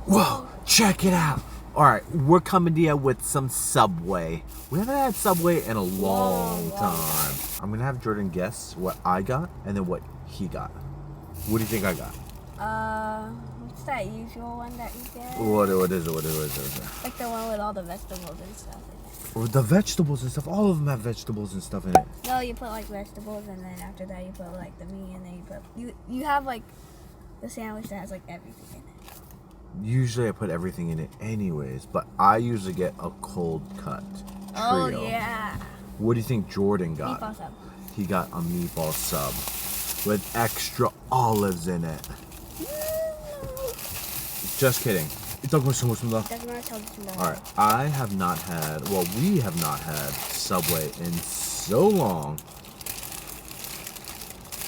Whoa, check it out. All right, we're coming to you with some Subway. We haven't had Subway in a long time. I'm gonna have Jordan guess what I got and then what he got. What do you think I got? What's that usual one that you get? What is it? What is it? Like the one with all the vegetables and stuff in it. Well, the vegetables and stuff, all of them have vegetables and stuff in it. No, you put like vegetables and then after that you put like the meat and then you put, you have like the sandwich that has like everything in it. Usually I put everything in it anyways, but I usually get a cold cut trio. Oh yeah. What do you think Jordan got? Meatball sub. He got a meatball sub with extra olives in it. Just kidding. Alright, I have not had, well, we have not had Subway in so long.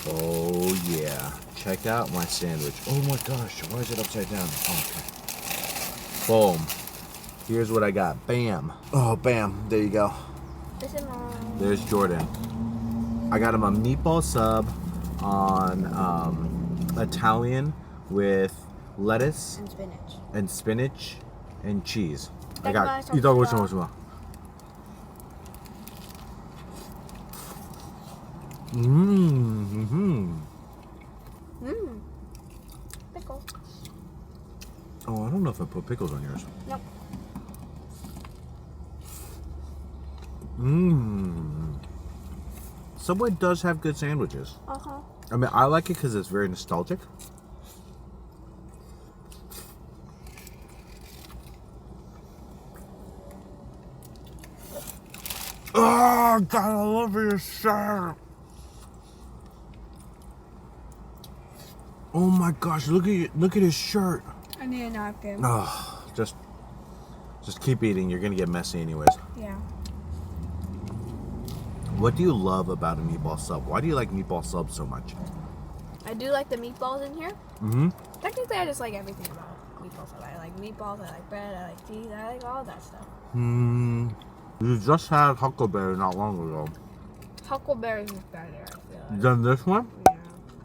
Oh yeah. Check out my sandwich. Oh my gosh, why is it upside down? Oh, okay. Boom. Here's what I got. Bam. Oh, bam. There you go. This is mine. There's Jordan. I got him a meatball sub on Italian with lettuce and spinach and cheese. I got. 이따가 오시마. Pickle. Oh, I don't know if I put pickles on yours. Nope. Subway does have good sandwiches. Uh-huh. I mean, I like it because it's very nostalgic. Oh, God, I love your shirt. Oh my gosh, look at his shirt. I need a napkin. Oh, just keep eating. You're gonna get messy anyways. Yeah. What do you love about a meatball sub? Why do you like meatball subs so much? I do like the meatballs in here. Mm-hmm. Technically, I just like everything about meatballs. I like meatballs, I like bread, I like cheese, I like all that stuff. You just had Huckleberry not long ago. Huckleberry is better, I feel like. Than this one? Yeah.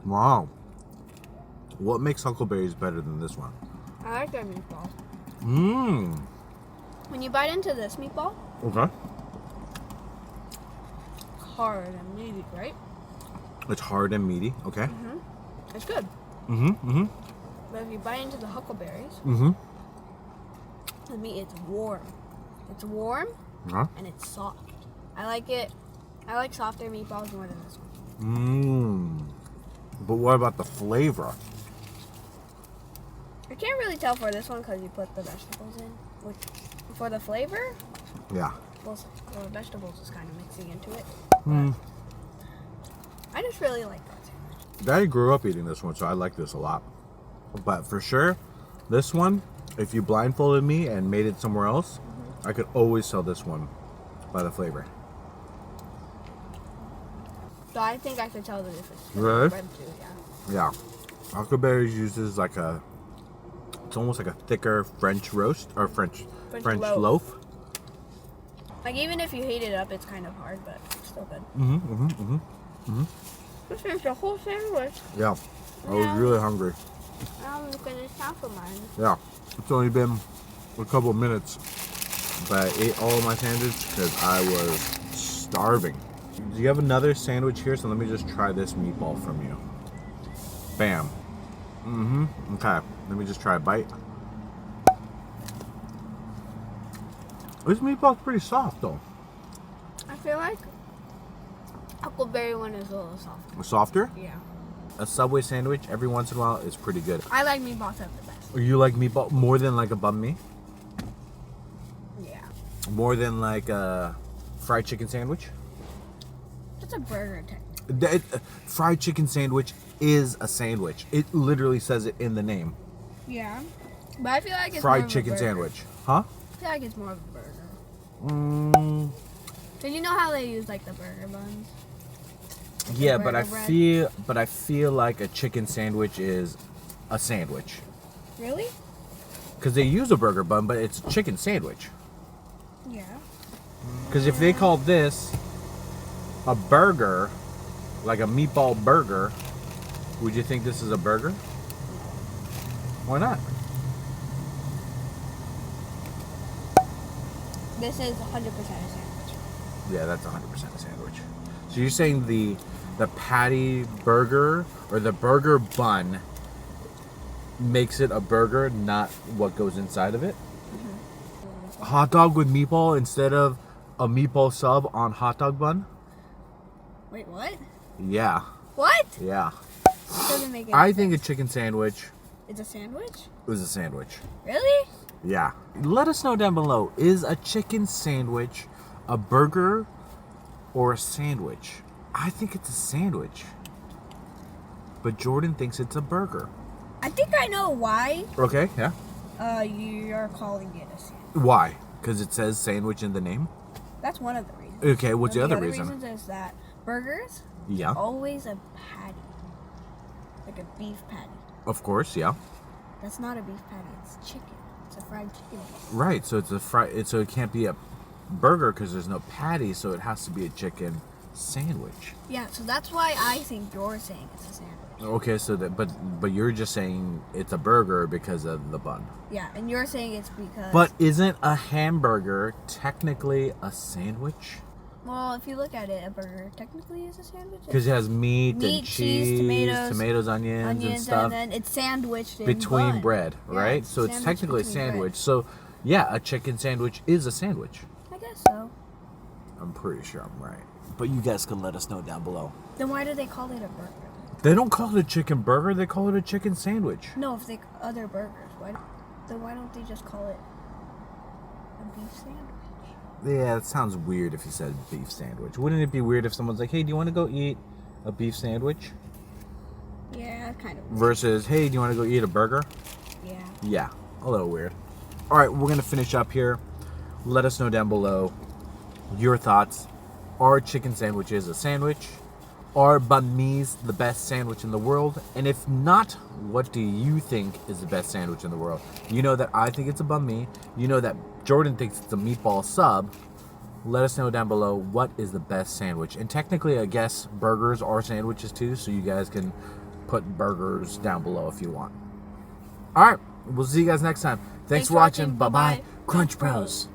Wow. What makes Huckleberries better than this one? I like their meatballs. Mmm. When you bite into this meatball, Okay. hard and meaty, right? It's hard and meaty. Okay. Mm-hmm. It's good. Mm-hmm. Mm-hmm. But if you bite into the huckleberries, Mm-hmm. the meat is warm. It's warm Uh-huh. and it's soft. I like it. I like softer meatballs more than this one. Mmm. But what about the flavor? I can't really tell for this one because you put the vegetables in. Which, for the flavor, Yeah. well, the vegetables is kind of mixing into it. Mm. I just really like that sandwich. Daddy grew up eating this one, so I like this a lot. But for sure, this one, if you blindfolded me and made it somewhere else, I could always tell this one by the flavor. So I think I could tell the difference. Really? Bread too, yeah. Yeah. Huckleberry uses like it's almost like a thicker French roast or French loaf. Like even if you heat it up, it's kind of hard, but it's still good. This is the whole sandwich. Yeah. I was really hungry. I'm finished half of mine. Yeah. It's only been a couple of minutes, but I ate all of my sandwich because I was starving. Do you have another sandwich here? So let me just try this meatball from you. Bam. Okay. Let me just try a bite. This meatball's pretty soft though. I feel like Huckleberry one is a little softer. Softer? Yeah. A Subway sandwich every once in a while is pretty good. I like meatball sub the best. You like meatball more than like a banh mi? Yeah. More than like a fried chicken sandwich? It's a burger technically. Fried chicken sandwich is a sandwich. It literally says it in the name. Yeah. But I feel like it's fried more chicken of a burger. sandwich. Huh? I feel like it's more of a burger. So you know how they use like the burger buns? Like Yeah, the but I burger feel like a chicken sandwich is a sandwich. Really? Because they use a burger bun, but it's a chicken sandwich. Yeah. Because if they call this a burger, like a meatball burger, would you think this is a burger? Why not? This is 100% a sandwich. Yeah, that's 100% a sandwich. So you're saying the patty burger or the burger bun makes it a burger, not what goes inside of it? Mm-hmm. Hot dog with meatball instead of a meatball sub on hot dog bun? Wait, what? Yeah. What? Yeah. Doesn't make any I sense. think a chicken sandwich It's a sandwich? was a sandwich. Really? Yeah. Let us know down below, is a chicken sandwich a burger or a sandwich? I think it's a sandwich. But Jordan thinks it's a burger. I think I know why. Okay, yeah. You're calling it a sandwich. Why? Because it says sandwich in the name? That's one of the reasons. Okay, what's the One of other reason? reasons is that burgers Yeah. always a patty. Like a beef patty. Of course, yeah. That's not a beef patty, it's chicken. It's a fried chicken. Right, so it's so it can't be a burger because there's no patty, so it has to be a chicken sandwich. Yeah, so that's why I think you're saying it's a sandwich. Okay, so that but you're just saying it's a burger because of the bun. Yeah, and you're saying it's because... But isn't a hamburger technically a sandwich? Well, if you look at it, a burger technically is a sandwich. Because it has meat and Meat, cheese, cheese, tomatoes, onions and stuff. And then it's sandwiched in between bun. bread, Yeah, right? So it's sandwiched technically a between sandwich. bread. So, yeah, a chicken sandwich is a sandwich. I guess so. I'm pretty sure I'm right. But you guys can let us know down below. Then why do they call it a burger? They don't call it a chicken burger, they call it a chicken sandwich. No, if they other burgers, then why don't they just call it a beef sandwich? Yeah, it sounds weird if you said beef sandwich. Wouldn't it be weird if someone's like, hey, do you want to go eat a beef sandwich? Yeah, kind of. Versus, hey, do you want to go eat a burger? Yeah. Yeah, a little weird. All right, we're going to finish up here. Let us know down below your thoughts. Are chicken sandwiches a sandwich? Are banh mi's the best sandwich in the world? And if not, what do you think is the best sandwich in the world? You know that I think it's a banh mi. You know that Jordan thinks it's a meatball sub. Let us know down below what is the best sandwich. And technically, I guess burgers are sandwiches too, so you guys can put burgers down below if you want. All right, we'll see you guys next time. Thanks for watching. Bye-bye. Crunch Bros.